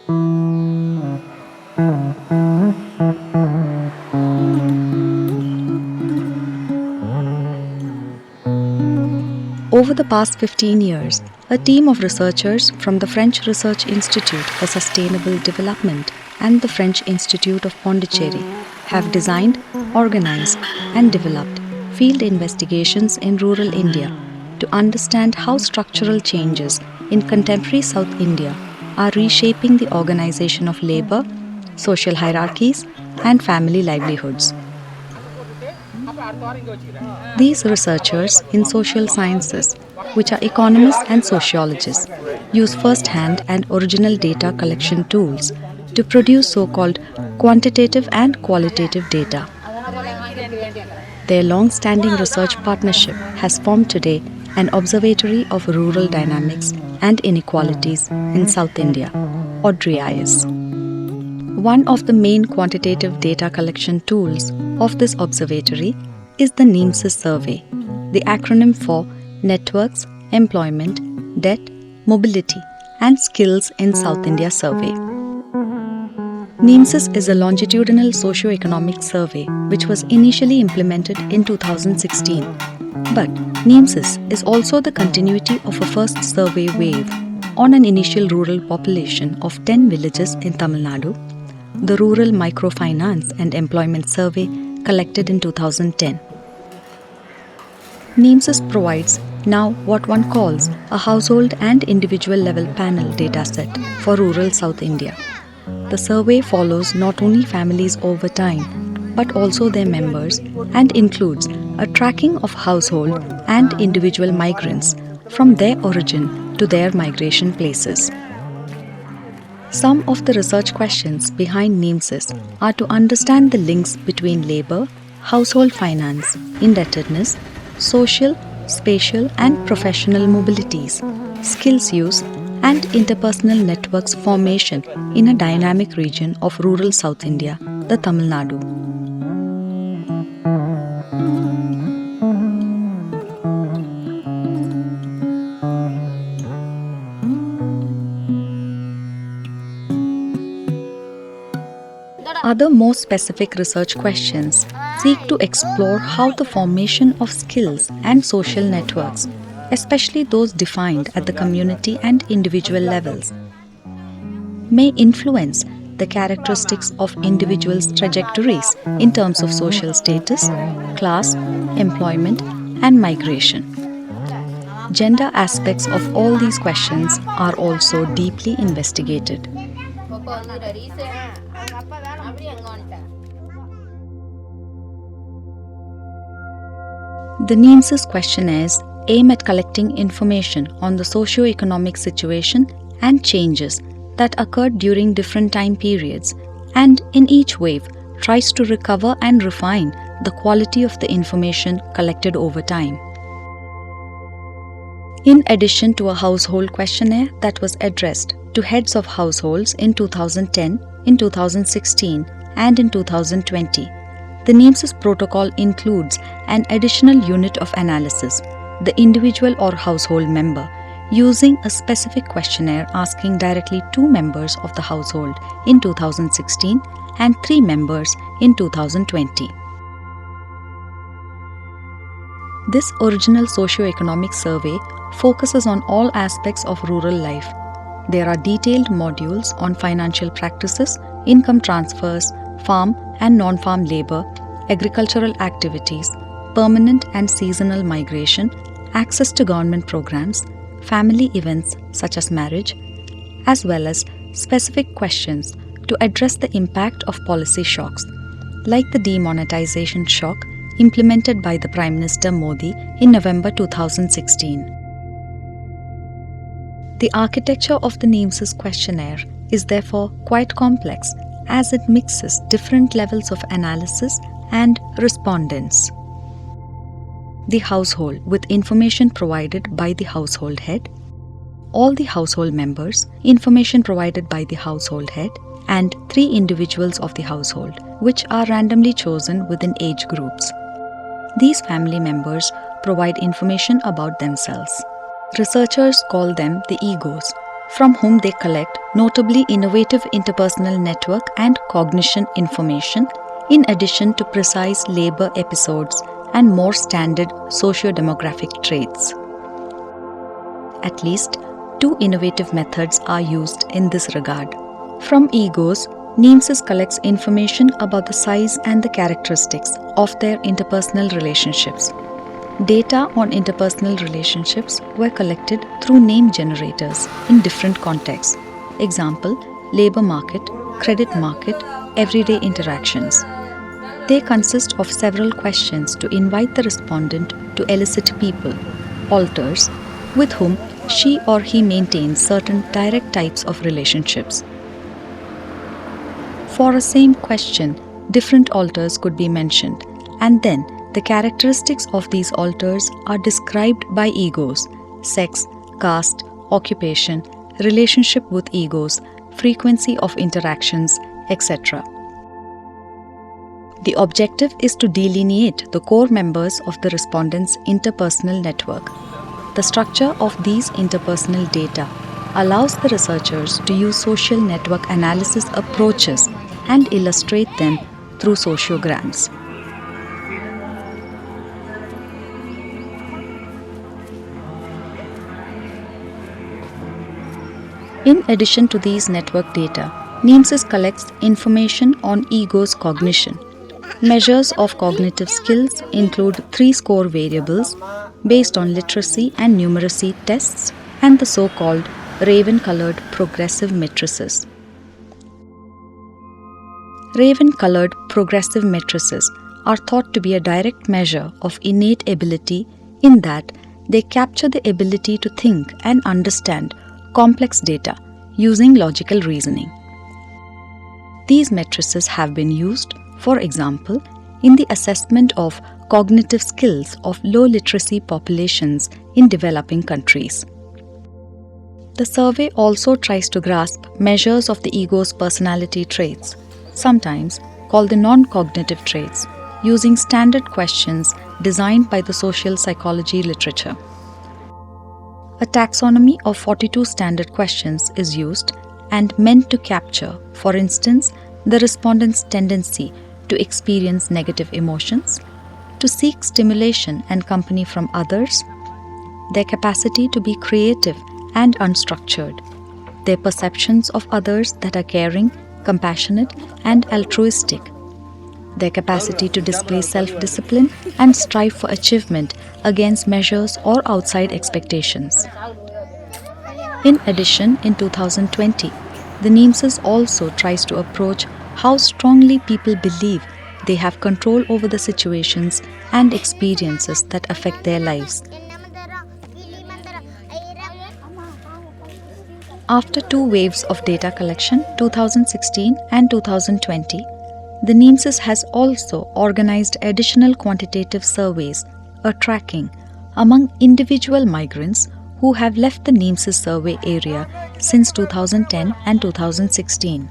Over the past 15 years, a team of researchers from the French Research Institute for Sustainable Development and the French Institute of Pondicherry have designed, organized, and developed field investigations in rural India to understand how structural changes in contemporary South India are reshaping the organization of labor, social hierarchies, and family livelihoods. These researchers in social sciences, which are economists and sociologists, use first-hand and original data collection tools to produce so-called quantitative and qualitative data. Their long-standing research partnership has formed today an Observatory of Rural Dynamics and Inequalities in South India, or DRIIS. One of the main quantitative data collection tools of this observatory is the Neemsis survey, the acronym for Networks, Employment, Debt, Mobility and Skills in South India survey. Neemsis is a longitudinal socio-economic survey which was initially implemented in 2016. But Neemsis is also the continuity of a first survey wave on an initial rural population of 10 villages in Tamil Nadu, the Rural Microfinance and Employment Survey collected in 2010. Neemsis provides now what one calls a household and individual level panel dataset for rural South India. The survey follows not only families over time, but also their members and includes a tracking of household and individual migrants from their origin to their migration places. Some of the research questions behind Neemsis are to understand the links between labor, household finance, indebtedness, social, spatial and professional mobilities, skills use and interpersonal networks formation in a dynamic region of rural South India, the Tamil Nadu. Other more specific research questions seek to explore how the formation of skills and social networks, especially those defined at the community and individual levels, may influence the characteristics of individuals' trajectories in terms of social status, class, employment, and migration. Gender aspects of all these questions are also deeply investigated. The Neemsis questionnaires aim at collecting information on the socio-economic situation and changes that occurred during different time periods, and in each wave tries to recover and refine the quality of the information collected over time. In addition to a household questionnaire that was addressed to heads of households in 2010, in 2016, and in 2020, the Neemsis protocol includes an additional unit of analysis, the individual or household member, using a specific questionnaire asking directly 2 members of the household in 2016 and 3 members in 2020. This original socio-economic survey focuses on all aspects of rural life. There are detailed modules on financial practices, income transfers, farm and non-farm labor, agricultural activities, permanent and seasonal migration, access to government programs, family events such as marriage, as well as specific questions to address the impact of policy shocks, like the demonetization shock implemented by the Prime Minister Modi in November 2016. The architecture of the Neemsis questionnaire is therefore quite complex, as it mixes different levels of analysis and respondents. The household with information provided by the household head, all the household members, information provided by the household head, and 3 individuals of the household, which are randomly chosen within age groups. These family members provide information about themselves. Researchers call them the egos, from whom they collect notably innovative interpersonal network and cognition information, in addition to precise labor episodes and more standard socio-demographic traits. At least 2 innovative methods are used in this regard. From egos, Neemsis collects information about the size and the characteristics of their interpersonal relationships. Data on interpersonal relationships were collected through name generators in different contexts. Example, labor market, credit market, everyday interactions. They consist of several questions to invite the respondent to elicit people, alters, with whom she or he maintains certain direct types of relationships. For a same question, different alters could be mentioned, and then the characteristics of these alters are described by egos: sex, caste, occupation, relationship with egos, frequency of interactions, etc. The objective is to delineate the core members of the respondent's interpersonal network. The structure of these interpersonal data allows the researchers to use social network analysis approaches and illustrate them through sociograms. In addition to these network data, Neemsis collects information on ego's cognition. Measures of cognitive skills include 3 score variables based on literacy and numeracy tests and the so-called raven-colored progressive matrices. Raven-colored progressive matrices are thought to be a direct measure of innate ability in that they capture the ability to think and understand complex data using logical reasoning. These matrices have been used, for example, in the assessment of cognitive skills of low literacy populations in developing countries. The survey also tries to grasp measures of the ego's personality traits, sometimes called the non-cognitive traits, using standard questions designed by the social psychology literature. A taxonomy of 42 standard questions is used and meant to capture, for instance, the respondent's tendency to experience negative emotions, to seek stimulation and company from others, their capacity to be creative and unstructured, their perceptions of others that are caring, compassionate, and altruistic, their capacity to display self-discipline and strive for achievement against measures or outside expectations. In addition, in 2020, the Neemsis also tries to approach how strongly people believe they have control over the situations and experiences that affect their lives. After 2 waves of data collection, 2016 and 2020, the Neemsis has also organized additional quantitative surveys, or tracking, among individual migrants who have left the Neemsis survey area since 2010 and 2016.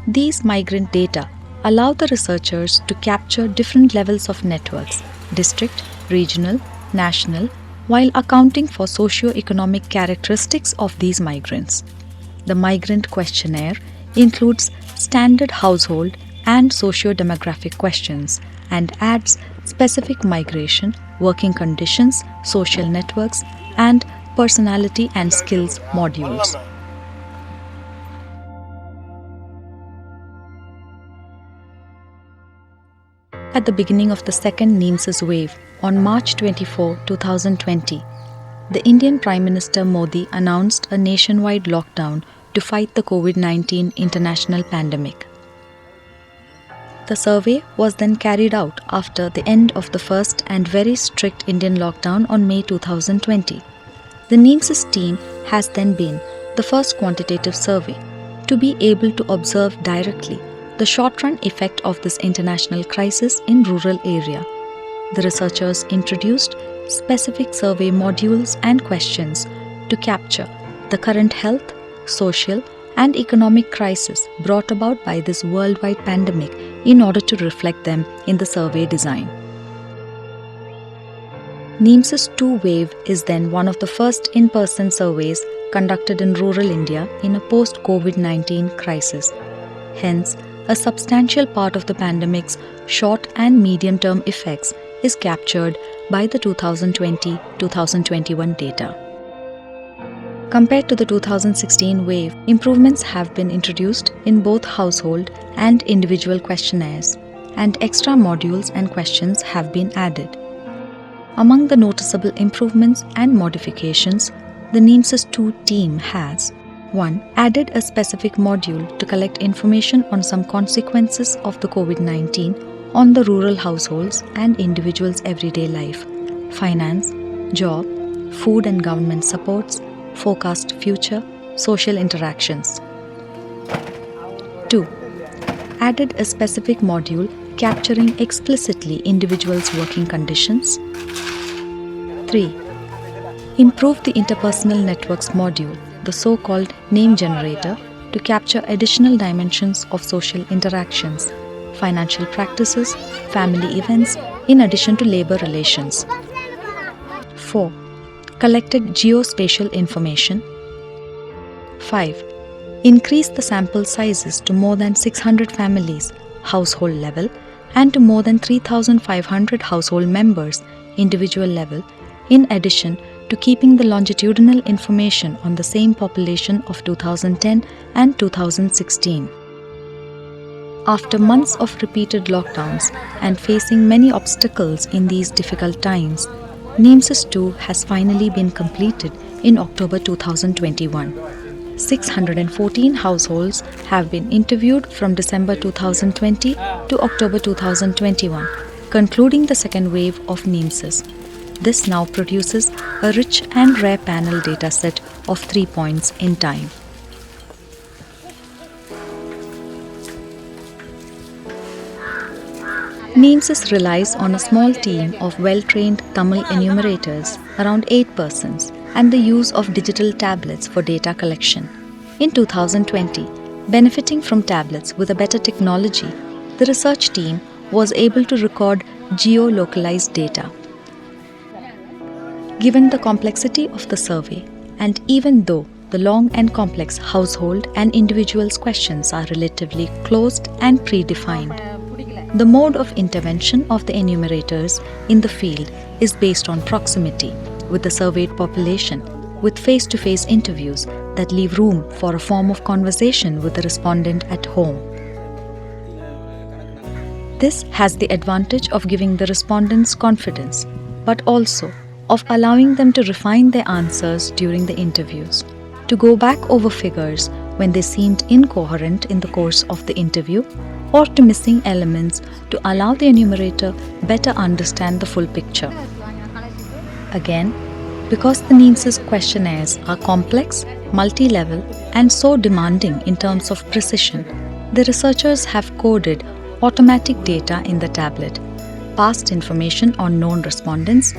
These migrant data allow the researchers to capture different levels of networks, district, regional, national, while accounting for socio-economic characteristics of these migrants. The migrant questionnaire includes standard household and socio-demographic questions and adds specific migration, working conditions, social networks, and personality and skills modules. At the beginning of the second Neemsis wave, on March 24, 2020, the Indian Prime Minister Modi announced a nationwide lockdown to fight the COVID-19 international pandemic. The survey was then carried out after the end of the first and very strict Indian lockdown on May 2020. The Neemsis team has then been the first quantitative survey to be able to observe directly the short-run effect of this international crisis in rural area. The researchers introduced specific survey modules and questions to capture the current health, social, and economic crisis brought about by this worldwide pandemic in order to reflect them in the survey design. Neemsis 2 wave is then one of the first in-person surveys conducted in rural India in a post-COVID-19 crisis. Hence, a substantial part of the pandemic's short and medium-term effects is captured by the 2020-2021 data. Compared to the 2016 wave, improvements have been introduced in both household and individual questionnaires, and extra modules and questions have been added. Among the noticeable improvements and modifications, the Neemsis 2 team has 1. Added a specific module to collect information on some consequences of the COVID-19 on the rural households and individuals' everyday life, finance, job, food and government supports, forecast future, social interactions. 2. Added a specific module capturing explicitly individuals' working conditions. 3. Improved the interpersonal networks module, the so-called name generator, to capture additional dimensions of social interactions, financial practices, family events, in addition to labor relations. 4. Collected geospatial information. 5. Increased the sample sizes to more than 600 families, household level, and to more than 3,500 household members, individual level, in addition to keeping the longitudinal information on the same population of 2010 and 2016. After months of repeated lockdowns and facing many obstacles in these difficult times, Neemsis 2 has finally been completed in October 2021. 614 households have been interviewed from December 2020 to October 2021, concluding the second wave of Neemsis. This now produces a rich and rare panel data set of 3 points in time. Neemsis relies on a small team of well-trained Tamil enumerators, around 8 persons, and the use of digital tablets for data collection. In 2020, benefiting from tablets with a better technology, the research team was able to record geo-localized data. Given the complexity of the survey, and even though the long and complex household and individuals' questions are relatively closed and predefined, the mode of intervention of the enumerators in the field is based on proximity with the surveyed population, with face-to-face interviews that leave room for a form of conversation with the respondent at home. This has the advantage of giving the respondents confidence, but also of allowing them to refine their answers during the interviews, to go back over figures when they seemed incoherent in the course of the interview, or to missing elements to allow the enumerator better understand the full picture. Again, because the Neemsis questionnaires are complex, multi-level, and so demanding in terms of precision, the researchers have coded automatic data in the tablet, past information on known respondents,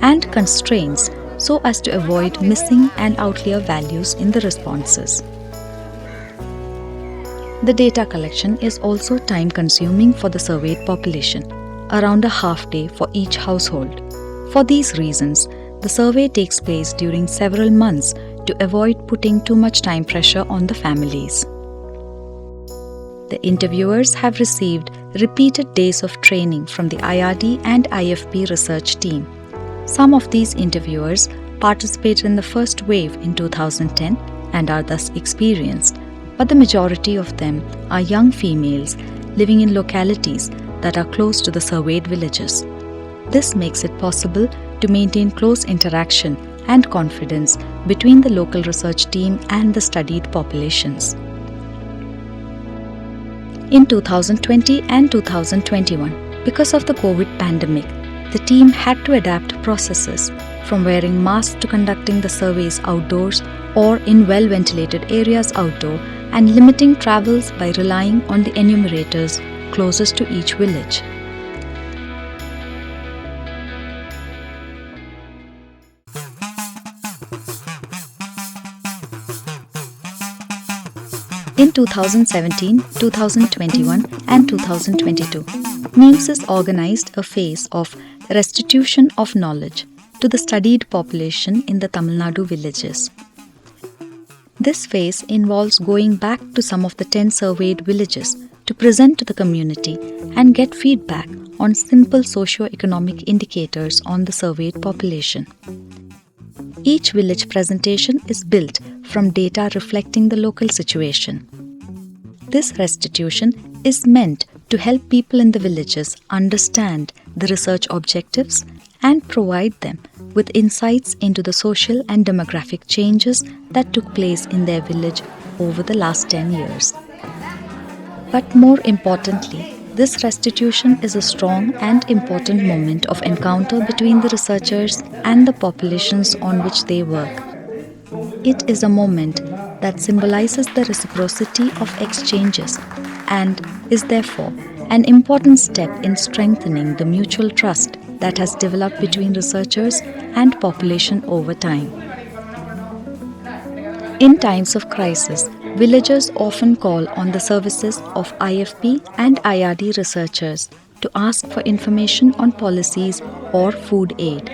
and constraints so as to avoid missing and outlier values in the responses. The data collection is also time-consuming for the surveyed population, around a half day for each household. For these reasons, the survey takes place during several months to avoid putting too much time pressure on the families. The interviewers have received repeated days of training from the IRD and IFP research team. Some of these interviewers participated in the first wave in 2010 and are thus experienced, but the majority of them are young females living in localities that are close to the surveyed villages. This makes it possible to maintain close interaction and confidence between the local research team and the studied populations. In 2020 and 2021, because of the COVID pandemic, the team had to adapt processes from wearing masks to conducting the surveys outdoors or in well-ventilated areas outdoor, and limiting travels by relying on the enumerators closest to each village. In 2017, 2021 and 2022, Neemsis organized a phase of restitution of knowledge to the studied population in the Tamil Nadu villages. This phase involves going back to some of the 10 surveyed villages to present to the community and get feedback on simple socio-economic indicators on the surveyed population. Each village presentation is built from data reflecting the local situation. This restitution is meant to help people in the villages understand the research objectives and provide them with insights into the social and demographic changes that took place in their village over the last 10 years. But more importantly, this restitution is a strong and important moment of encounter between the researchers and the populations on which they work. It is a moment that symbolizes the reciprocity of exchanges and is therefore an important step in strengthening the mutual trust that has developed between researchers and population over time. In times of crisis, villagers often call on the services of IFP and IRD researchers to ask for information on policies or food aid.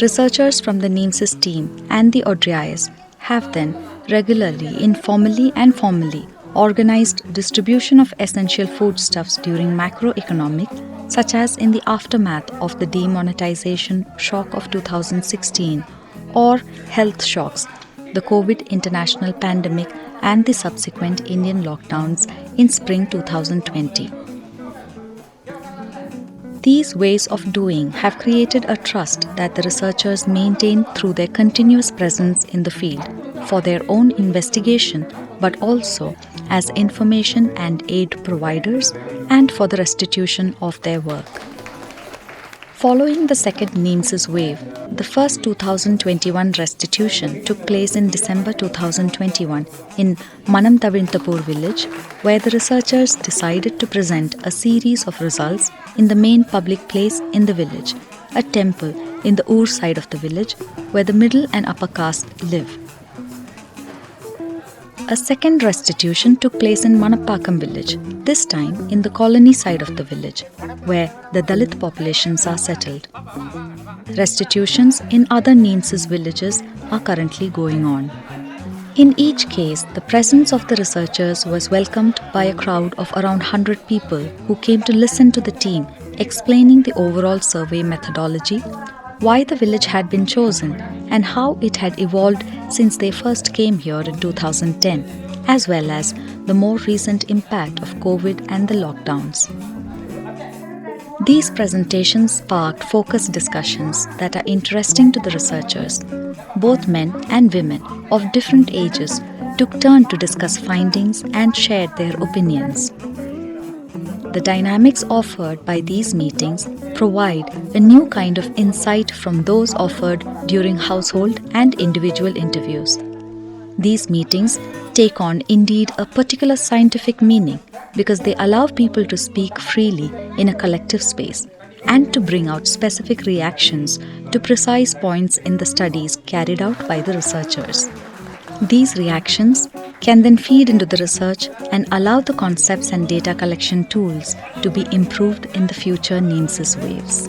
Researchers from the Neemsis team and the ODRIAs have then regularly, informally and formally organized distribution of essential foodstuffs during macroeconomic, such as in the aftermath of the demonetization shock of 2016 or health shocks, the COVID international pandemic and the subsequent Indian lockdowns in spring 2020. These ways of doing have created a trust that the researchers maintain through their continuous presence in the field for their own investigation, but also as information and aid providers and for the restitution of their work. Following the second Neemsis wave, the first 2021 restitution took place in December 2021 in Manamtavintapur village, where the researchers decided to present a series of results in the main public place in the village, a temple in the Ur side of the village, where the middle and upper caste live. A second restitution took place in Manappakam village, this time in the colony side of the village, where the Dalit populations are settled. Restitutions in other Neemsis villages are currently going on. In each case, the presence of the researchers was welcomed by a crowd of around 100 people who came to listen to the team explaining the overall survey methodology, why the village had been chosen, and how it had evolved since they first came here in 2010, as well as the more recent impact of COVID and the lockdowns. These presentations sparked focused discussions that are interesting to the researchers. Both men and women of different ages took turn to discuss findings and shared their opinions. The dynamics offered by these meetings provide a new kind of insight from those offered during household and individual interviews. These meetings take on indeed a particular scientific meaning because they allow people to speak freely in a collective space and to bring out specific reactions to precise points in the studies carried out by the researchers. These reactions can then feed into the research and allow the concepts and data collection tools to be improved in the future Neemsis waves.